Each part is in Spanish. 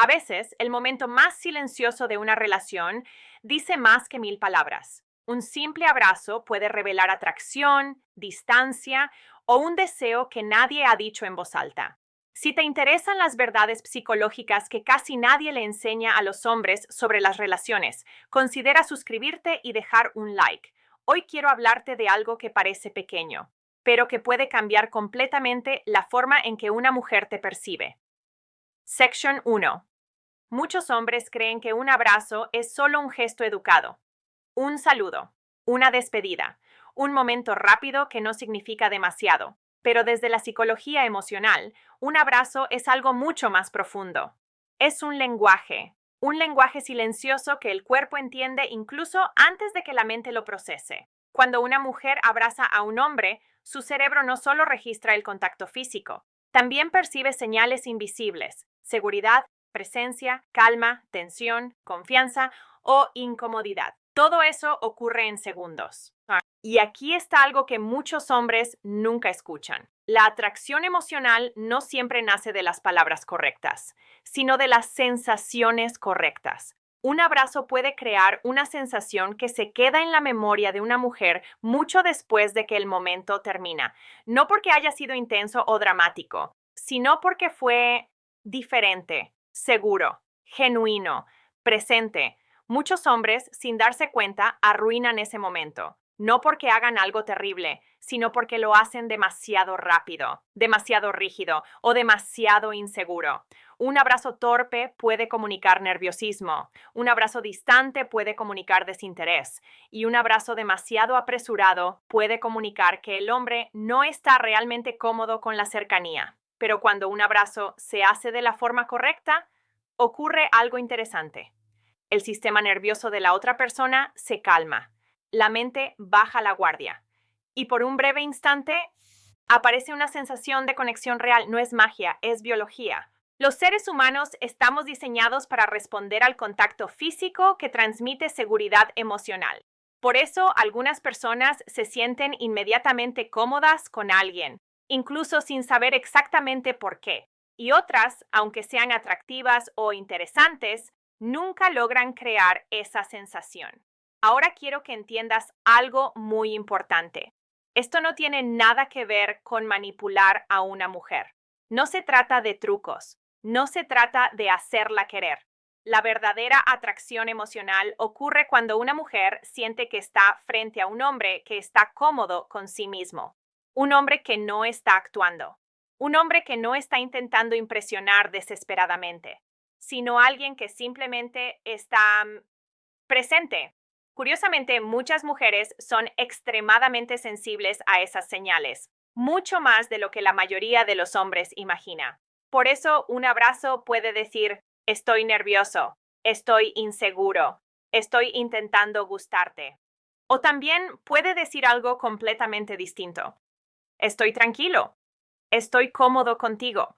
A veces, el momento más silencioso de una relación dice más que 1000 palabras. Un simple abrazo puede revelar atracción, distancia o un deseo que nadie ha dicho en voz alta. Si te interesan las verdades psicológicas que casi nadie le enseña a los hombres sobre las relaciones, considera suscribirte y dejar un like. Hoy quiero hablarte de algo que parece pequeño, pero que puede cambiar completamente la forma en que una mujer te percibe. Sección 1. Muchos hombres creen que un abrazo es solo un gesto educado, un saludo, una despedida, un momento rápido que no significa demasiado. Pero desde la psicología emocional, un abrazo es algo mucho más profundo. Es un lenguaje silencioso que el cuerpo entiende incluso antes de que la mente lo procese. Cuando una mujer abraza a un hombre, su cerebro no solo registra el contacto físico, también percibe señales invisibles: seguridad, presencia, calma, tensión, confianza o incomodidad. Todo eso ocurre en segundos. Y aquí está algo que muchos hombres nunca escuchan. La atracción emocional no siempre nace de las palabras correctas, sino de las sensaciones correctas. Un abrazo puede crear una sensación que se queda en la memoria de una mujer mucho después de que el momento termina. No porque haya sido intenso o dramático, sino porque fue diferente, seguro, genuino, presente. Muchos hombres, sin darse cuenta, arruinan ese momento. No porque hagan algo terrible, sino porque lo hacen demasiado rápido, demasiado rígido o demasiado inseguro. Un abrazo torpe puede comunicar nerviosismo, un abrazo distante puede comunicar desinterés, y un abrazo demasiado apresurado puede comunicar que el hombre no está realmente cómodo con la cercanía. Pero cuando un abrazo se hace de la forma correcta, ocurre algo interesante. El sistema nervioso de la otra persona se calma. La mente baja la guardia. Y por un breve instante aparece una sensación de conexión real. No es magia, es biología. Los seres humanos estamos diseñados para responder al contacto físico que transmite seguridad emocional. Por eso, algunas personas se sienten inmediatamente cómodas con alguien, incluso sin saber exactamente por qué. Y otras, aunque sean atractivas o interesantes, nunca logran crear esa sensación. Ahora quiero que entiendas algo muy importante. Esto no tiene nada que ver con manipular a una mujer. No se trata de trucos. No se trata de hacerla querer. La verdadera atracción emocional ocurre cuando una mujer siente que está frente a un hombre que está cómodo con sí mismo. Un hombre que no está actuando. Un hombre que no está intentando impresionar desesperadamente, sino alguien que simplemente está presente. Curiosamente, muchas mujeres son extremadamente sensibles a esas señales, mucho más de lo que la mayoría de los hombres imagina. Por eso, un abrazo puede decir: estoy nervioso, estoy inseguro, estoy intentando gustarte. O también puede decir algo completamente distinto: estoy tranquilo, estoy cómodo contigo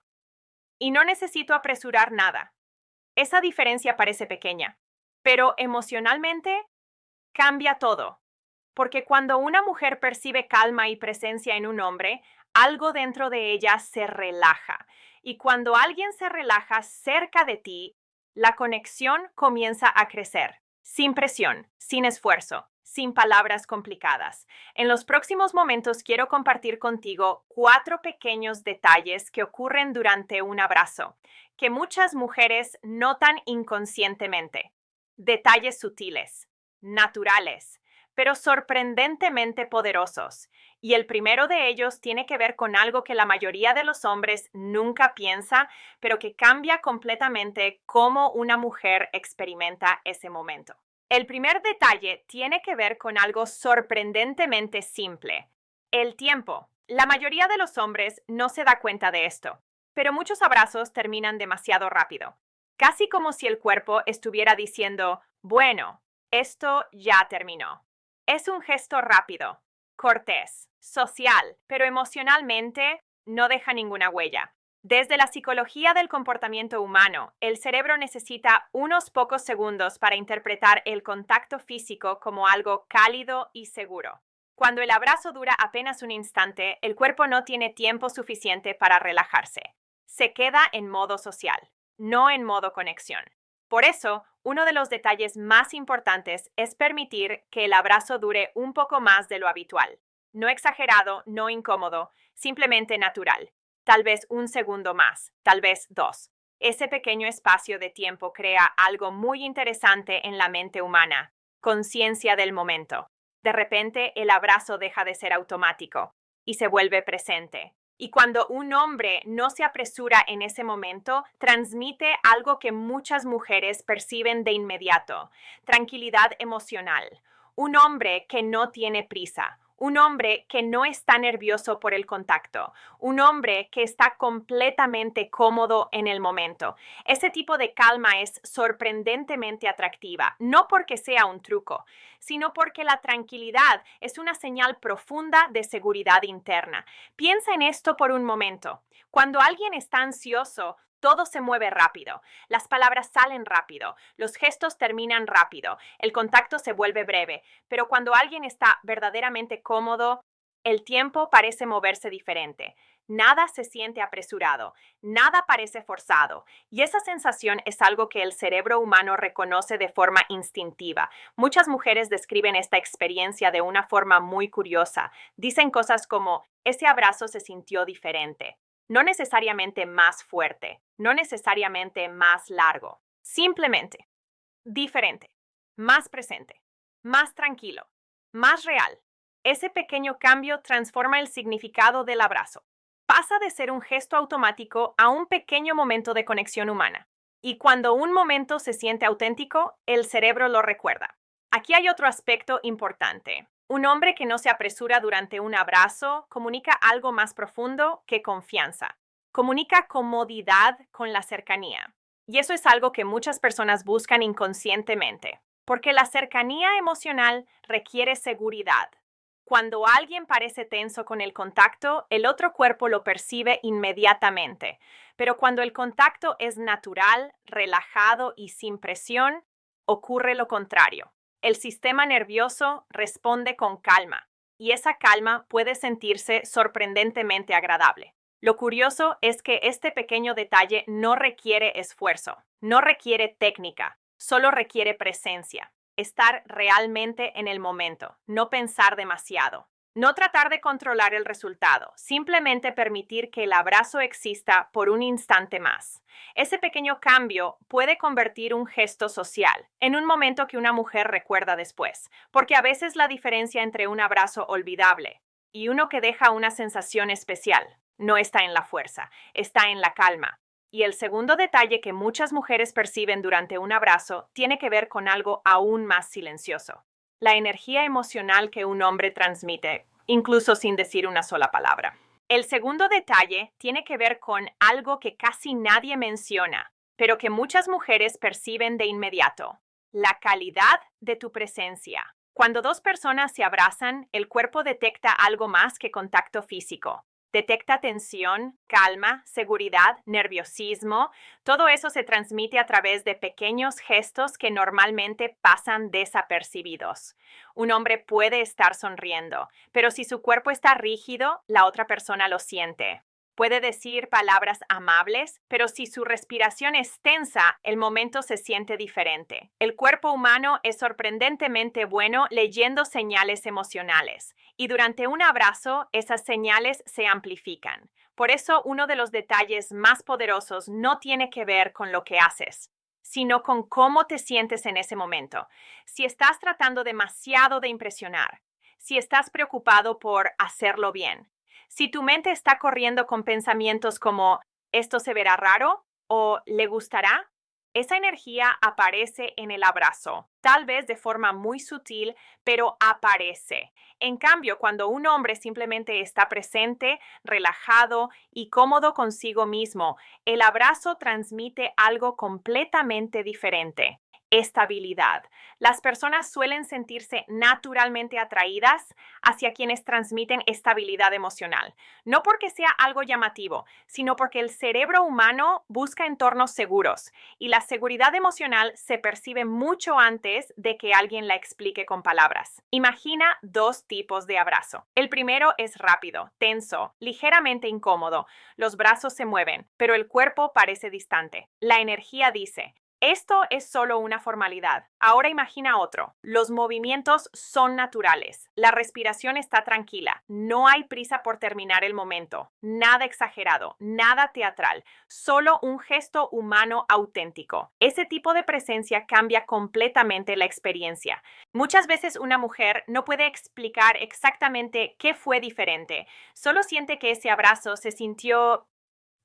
y no necesito apresurar nada. Esa diferencia parece pequeña, pero emocionalmente cambia todo. Porque cuando una mujer percibe calma y presencia en un hombre, algo dentro de ella se relaja. Y cuando alguien se relaja cerca de ti, la conexión comienza a crecer, sin presión, sin esfuerzo, sin palabras complicadas. En los próximos momentos quiero compartir contigo 4 pequeños detalles que ocurren durante un abrazo, que muchas mujeres notan inconscientemente. Detalles sutiles, naturales, pero sorprendentemente poderosos. Y el primero de ellos tiene que ver con algo que la mayoría de los hombres nunca piensa, pero que cambia completamente cómo una mujer experimenta ese momento. El primer detalle tiene que ver con algo sorprendentemente simple: el tiempo. La mayoría de los hombres no se da cuenta de esto, pero muchos abrazos terminan demasiado rápido, casi como si el cuerpo estuviera diciendo: bueno, esto ya terminó. Es un gesto rápido, cortés, social, pero emocionalmente no deja ninguna huella. Desde la psicología del comportamiento humano, el cerebro necesita unos pocos segundos para interpretar el contacto físico como algo cálido y seguro. Cuando el abrazo dura apenas un instante, el cuerpo no tiene tiempo suficiente para relajarse. Se queda en modo social. no en modo conexión. Por eso, uno de los detalles más importantes es permitir que el abrazo dure un poco más de lo habitual. No exagerado, no incómodo, simplemente natural. Tal vez un segundo más, tal vez dos. Ese pequeño espacio de tiempo crea algo muy interesante en la mente humana: conciencia del momento. De repente, el abrazo deja de ser automático y se vuelve presente. Y cuando un hombre no se apresura en ese momento, transmite algo que muchas mujeres perciben de inmediato: tranquilidad emocional. Un hombre que no tiene prisa. Un hombre que no está nervioso por el contacto. Un hombre que está completamente cómodo en el momento. Ese tipo de calma es sorprendentemente atractiva, no porque sea un truco, sino porque la tranquilidad es una señal profunda de seguridad interna. Piensa en esto por un momento. Cuando alguien está ansioso, todo se mueve rápido, las palabras salen rápido, los gestos terminan rápido, el contacto se vuelve breve, pero cuando alguien está verdaderamente cómodo, el tiempo parece moverse diferente. Nada se siente apresurado, nada parece forzado, y esa sensación es algo que el cerebro humano reconoce de forma instintiva. Muchas mujeres describen esta experiencia de una forma muy curiosa. Dicen cosas como: ese abrazo se sintió diferente. No necesariamente más fuerte, no necesariamente más largo, simplemente diferente, más presente, más tranquilo, más real. Ese pequeño cambio transforma el significado del abrazo. Pasa de ser un gesto automático a un pequeño momento de conexión humana. Y cuando un momento se siente auténtico, el cerebro lo recuerda. Aquí hay otro aspecto importante. Un hombre que no se apresura durante un abrazo comunica algo más profundo que confianza. Comunica comodidad con la cercanía. Y eso es algo que muchas personas buscan inconscientemente, porque la cercanía emocional requiere seguridad. Cuando alguien parece tenso con el contacto, el otro cuerpo lo percibe inmediatamente. Pero cuando el contacto es natural, relajado y sin presión, ocurre lo contrario. El sistema nervioso responde con calma, y esa calma puede sentirse sorprendentemente agradable. Lo curioso es que este pequeño detalle no requiere esfuerzo, no requiere técnica, solo requiere presencia. Estar realmente en el momento, no pensar demasiado. No tratar de controlar el resultado, simplemente permitir que el abrazo exista por un instante más. Ese pequeño cambio puede convertir un gesto social en un momento que una mujer recuerda después, porque a veces la diferencia entre un abrazo olvidable y uno que deja una sensación especial no está en la fuerza, está en la calma. Y el segundo detalle que muchas mujeres perciben durante un abrazo tiene que ver con algo aún más silencioso: la energía emocional que un hombre transmite, incluso sin decir una sola palabra. El segundo detalle tiene que ver con algo que casi nadie menciona, pero que muchas mujeres perciben de inmediato: la calidad de tu presencia. Cuando dos personas se abrazan, el cuerpo detecta algo más que contacto físico. Detecta tensión, calma, seguridad, nerviosismo. Todo eso se transmite a través de pequeños gestos que normalmente pasan desapercibidos. Un hombre puede estar sonriendo, pero si su cuerpo está rígido, la otra persona lo siente. Puede decir palabras amables, pero si su respiración es tensa, el momento se siente diferente. El cuerpo humano es sorprendentemente bueno leyendo señales emocionales, y durante un abrazo esas señales se amplifican. Por eso, uno de los detalles más poderosos no tiene que ver con lo que haces, sino con cómo te sientes en ese momento. Si estás tratando demasiado de impresionar, si estás preocupado por hacerlo bien, si tu mente está corriendo con pensamientos como «esto se verá raro» o «le gustará», esa energía aparece en el abrazo, tal vez de forma muy sutil, pero aparece. En cambio, cuando un hombre simplemente está presente, relajado y cómodo consigo mismo, el abrazo transmite algo completamente diferente. Estabilidad. Las personas suelen sentirse naturalmente atraídas hacia quienes transmiten estabilidad emocional, no porque sea algo llamativo, sino porque el cerebro humano busca entornos seguros y la seguridad emocional se percibe mucho antes de que alguien la explique con palabras. Imagina dos tipos de abrazo. El primero es rápido, tenso, ligeramente incómodo. Los brazos se mueven, pero el cuerpo parece distante. La energía dice: esto es solo una formalidad. Ahora imagina otro. Los movimientos son naturales. La respiración está tranquila. No hay prisa por terminar el momento. Nada exagerado, nada teatral. Solo un gesto humano auténtico. Ese tipo de presencia cambia completamente la experiencia. Muchas veces una mujer no puede explicar exactamente qué fue diferente. Solo siente que ese abrazo se sintió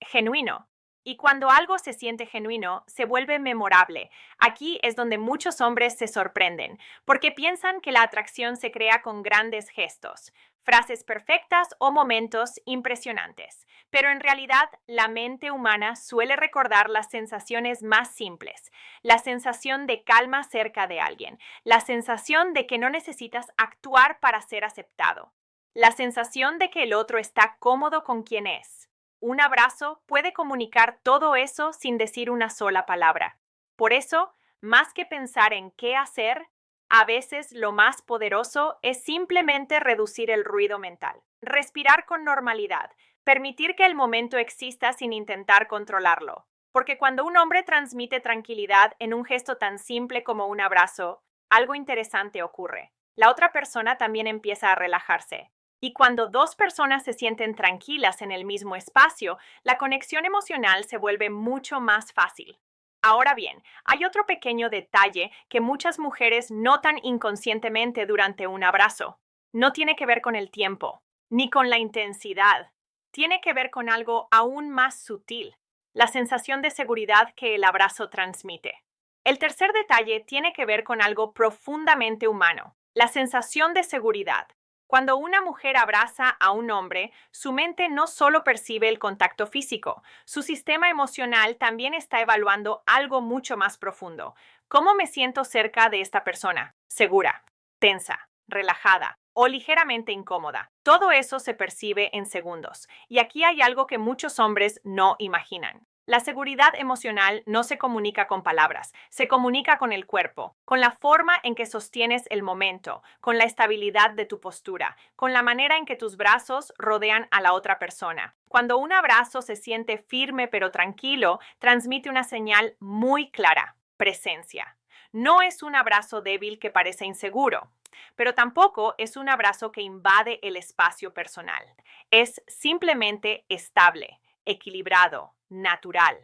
genuino. Y cuando algo se siente genuino, se vuelve memorable. Aquí es donde muchos hombres se sorprenden, porque piensan que la atracción se crea con grandes gestos, frases perfectas o momentos impresionantes. Pero en realidad, la mente humana suele recordar las sensaciones más simples, la sensación de calma cerca de alguien, la sensación de que no necesitas actuar para ser aceptado, la sensación de que el otro está cómodo con quien es. Un abrazo puede comunicar todo eso sin decir una sola palabra. Por eso, más que pensar en qué hacer, a veces lo más poderoso es simplemente reducir el ruido mental, respirar con normalidad, permitir que el momento exista sin intentar controlarlo. Porque cuando un hombre transmite tranquilidad en un gesto tan simple como un abrazo, algo interesante ocurre. La otra persona también empieza a relajarse. Y cuando dos personas se sienten tranquilas en el mismo espacio, la conexión emocional se vuelve mucho más fácil. Ahora bien, hay otro pequeño detalle que muchas mujeres notan inconscientemente durante un abrazo. No tiene que ver con el tiempo, ni con la intensidad. Tiene que ver con algo aún más sutil, la sensación de seguridad que el abrazo transmite. El tercer detalle tiene que ver con algo profundamente humano, la sensación de seguridad. Cuando una mujer abraza a un hombre, su mente no solo percibe el contacto físico, su sistema emocional también está evaluando algo mucho más profundo. ¿Cómo me siento cerca de esta persona? Segura, tensa, relajada o ligeramente incómoda. Todo eso se percibe en segundos. Y aquí hay algo que muchos hombres no imaginan. La seguridad emocional no se comunica con palabras, se comunica con el cuerpo, con la forma en que sostienes el momento, con la estabilidad de tu postura, con la manera en que tus brazos rodean a la otra persona. Cuando un abrazo se siente firme pero tranquilo, transmite una señal muy clara: presencia. No es un abrazo débil que parece inseguro, pero tampoco es un abrazo que invade el espacio personal. Es simplemente estable, equilibrado, natural.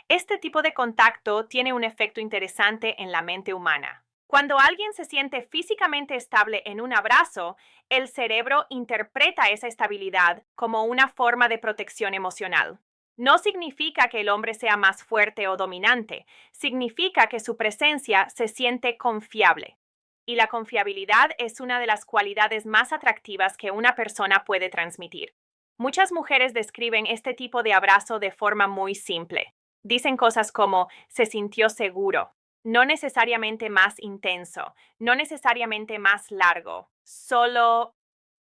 Este tipo de contacto tiene un efecto interesante en la mente humana. Cuando alguien se siente físicamente estable en un abrazo, el cerebro interpreta esa estabilidad como una forma de protección emocional. No significa que el hombre sea más fuerte o dominante, significa que su presencia se siente confiable. Y la confiabilidad es una de las cualidades más atractivas que una persona puede transmitir. Muchas mujeres describen este tipo de abrazo de forma muy simple. Dicen cosas como: se sintió seguro, no necesariamente más intenso, no necesariamente más largo, solo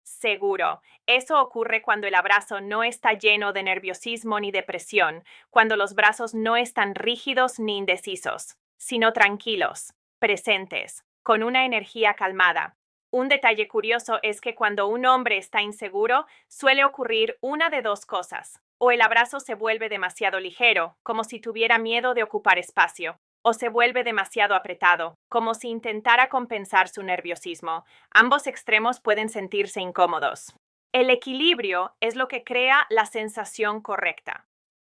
seguro. Eso ocurre cuando el abrazo no está lleno de nerviosismo ni depresión, cuando los brazos no están rígidos ni indecisos, sino tranquilos, presentes, con una energía calmada. Un detalle curioso es que cuando un hombre está inseguro, suele ocurrir una de dos cosas: o el abrazo se vuelve demasiado ligero, como si tuviera miedo de ocupar espacio, o se vuelve demasiado apretado, como si intentara compensar su nerviosismo. Ambos extremos pueden sentirse incómodos. El equilibrio es lo que crea la sensación correcta.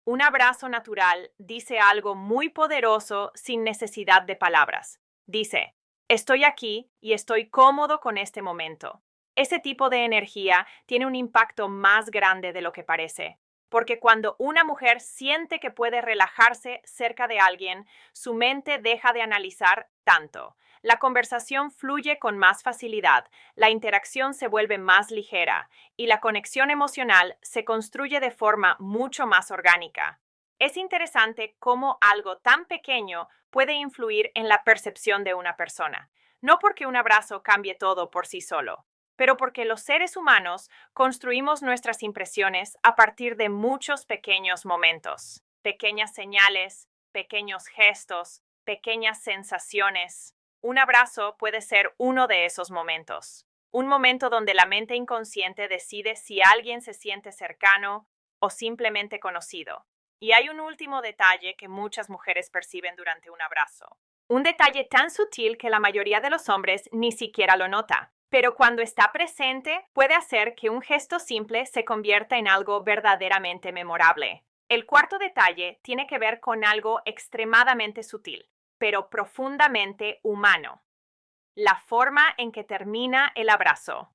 Un abrazo natural dice algo muy poderoso sin necesidad de palabras. Dice: estoy aquí y estoy cómodo con este momento. Ese tipo de energía tiene un impacto más grande de lo que parece. Porque cuando una mujer siente que puede relajarse cerca de alguien, su mente deja de analizar tanto. La conversación fluye con más facilidad, la interacción se vuelve más ligera y la conexión emocional se construye de forma mucho más orgánica. Es interesante cómo algo tan pequeño puede influir en la percepción de una persona. No porque un abrazo cambie todo por sí solo, pero porque los seres humanos construimos nuestras impresiones a partir de muchos pequeños momentos, pequeñas señales, pequeños gestos, pequeñas sensaciones. Un abrazo puede ser uno de esos momentos. Un momento donde la mente inconsciente decide si alguien se siente cercano o simplemente conocido. Y hay un último detalle que muchas mujeres perciben durante un abrazo. Un detalle tan sutil que la mayoría de los hombres ni siquiera lo nota. Pero cuando está presente, puede hacer que un gesto simple se convierta en algo verdaderamente memorable. El cuarto detalle tiene que ver con algo extremadamente sutil, pero profundamente humano: la forma en que termina el abrazo.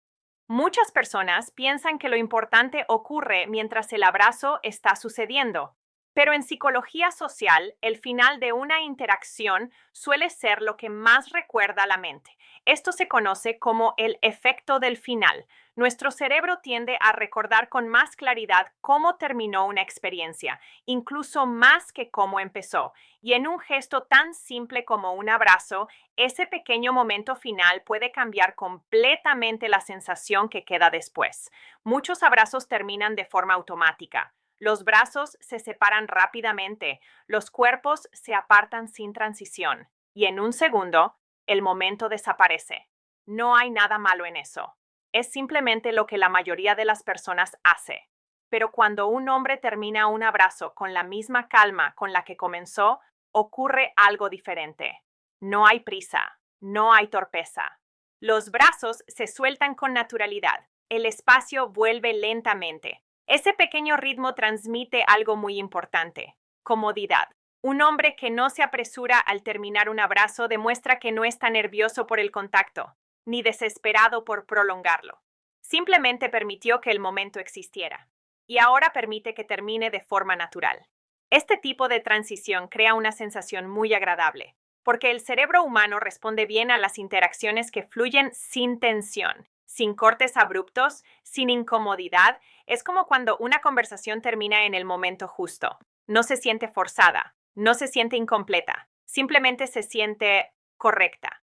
Muchas personas piensan que lo importante ocurre mientras el abrazo está sucediendo, pero en psicología social, el final de una interacción suele ser lo que más recuerda a la mente. Esto se conoce como el efecto del final. Nuestro cerebro tiende a recordar con más claridad cómo terminó una experiencia, incluso más que cómo empezó. Y en un gesto tan simple como un abrazo, ese pequeño momento final puede cambiar completamente la sensación que queda después. Muchos abrazos terminan de forma automática. Los brazos se separan rápidamente, los cuerpos se apartan sin transición, y en un segundo, el momento desaparece. No hay nada malo en eso. Es simplemente lo que la mayoría de las personas hace. Pero cuando un hombre termina un abrazo con la misma calma con la que comenzó, ocurre algo diferente. No hay prisa, no hay torpeza. Los brazos se sueltan con naturalidad. El espacio vuelve lentamente. Ese pequeño ritmo transmite algo muy importante: comodidad. Un hombre que no se apresura al terminar un abrazo demuestra que no está nervioso por el contacto, ni desesperado por prolongarlo. Simplemente permitió que el momento existiera. Y ahora permite que termine de forma natural. Este tipo de transición crea una sensación muy agradable, porque el cerebro humano responde bien a las interacciones que fluyen sin tensión, sin cortes abruptos, sin incomodidad. Es como cuando una conversación termina en el momento justo. No se siente forzada, no se siente incompleta, simplemente se siente correcta.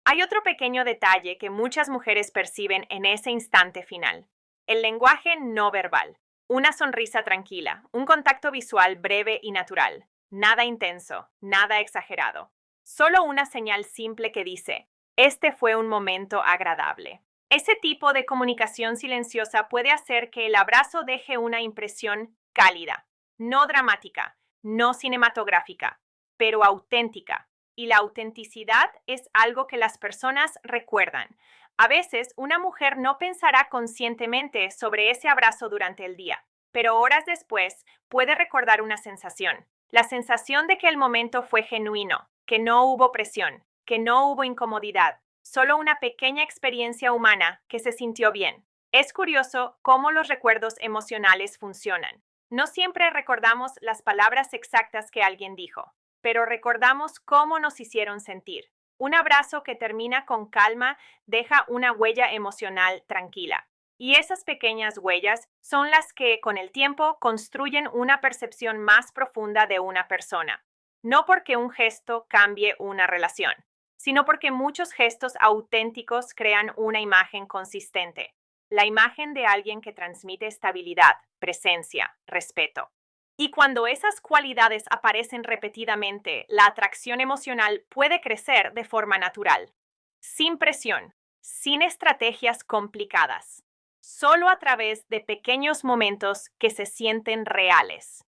Hay otro pequeño detalle que muchas mujeres perciben en ese instante final: el lenguaje no verbal. Una sonrisa tranquila, un contacto visual breve y natural, nada intenso, nada exagerado. Solo una señal simple que dice: este fue un momento agradable. Ese tipo de comunicación silenciosa puede hacer que el abrazo deje una impresión cálida, no dramática, no cinematográfica, pero auténtica. Y la autenticidad es algo que las personas recuerdan. A veces, una mujer no pensará conscientemente sobre ese abrazo durante el día, pero horas después puede recordar una sensación: la sensación de que el momento fue genuino, que no hubo presión, que no hubo incomodidad, solo una pequeña experiencia humana que se sintió bien. Es curioso cómo los recuerdos emocionales funcionan. No siempre recordamos las palabras exactas que alguien dijo, pero recordamos cómo nos hicieron sentir. Un abrazo que termina con calma deja una huella emocional tranquila. Y esas pequeñas huellas son las que, con el tiempo, construyen una percepción más profunda de una persona. No porque un gesto cambie una relación, sino porque muchos gestos auténticos crean una imagen consistente. La imagen de alguien que transmite estabilidad, presencia, respeto. Y cuando esas cualidades aparecen repetidamente, la atracción emocional puede crecer de forma natural, sin presión, sin estrategias complicadas, solo a través de pequeños momentos que se sienten reales.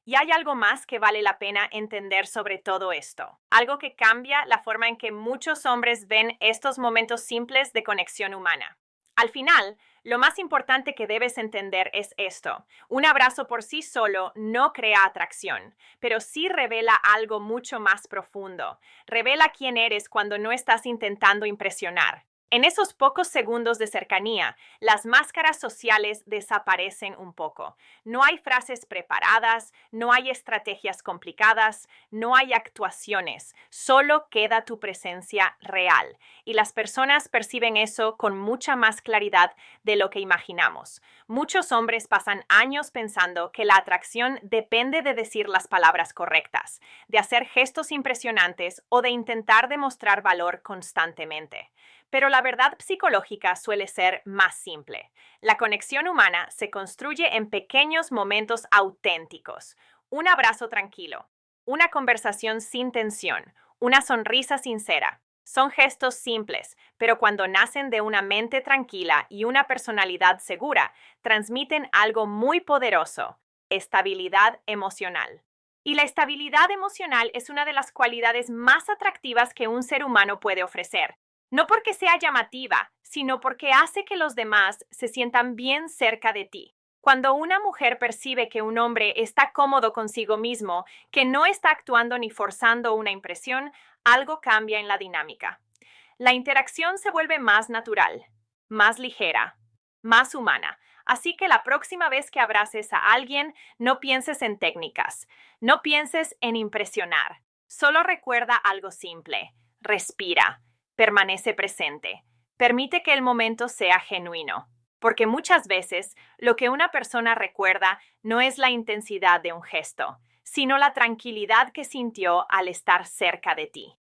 Y hay algo más que vale la pena entender sobre todo esto, algo que cambia la forma en que muchos hombres ven estos momentos simples de conexión humana. Al final, lo más importante que debes entender es esto: un abrazo por sí solo no crea atracción, pero sí revela algo mucho más profundo. Revela quién eres cuando no estás intentando impresionar. En esos pocos segundos de cercanía, las máscaras sociales desaparecen un poco. No hay frases preparadas, no hay estrategias complicadas, no hay actuaciones, solo queda tu presencia real. Y las personas perciben eso con mucha más claridad de lo que imaginamos. Muchos hombres pasan años pensando que la atracción depende de decir las palabras correctas, de hacer gestos impresionantes o de intentar demostrar valor constantemente. Pero la verdad psicológica suele ser más simple. La conexión humana se construye en pequeños momentos auténticos. Un abrazo tranquilo, una conversación sin tensión, una sonrisa sincera. Son gestos simples, pero cuando nacen de una mente tranquila y una personalidad segura, transmiten algo muy poderoso: estabilidad emocional. Y la estabilidad emocional es una de las cualidades más atractivas que un ser humano puede ofrecer. No porque sea llamativa, sino porque hace que los demás se sientan bien cerca de ti. Cuando una mujer percibe que un hombre está cómodo consigo mismo, que no está actuando ni forzando una impresión, algo cambia en la dinámica. La interacción se vuelve más natural, más ligera, más humana. Así que la próxima vez que abraces a alguien, no pienses en técnicas, no pienses en impresionar. Solo recuerda algo simple: respira, permanece presente, permite que el momento sea genuino. Porque muchas veces lo que una persona recuerda no es la intensidad de un gesto, sino la tranquilidad que sintió al estar cerca de ti.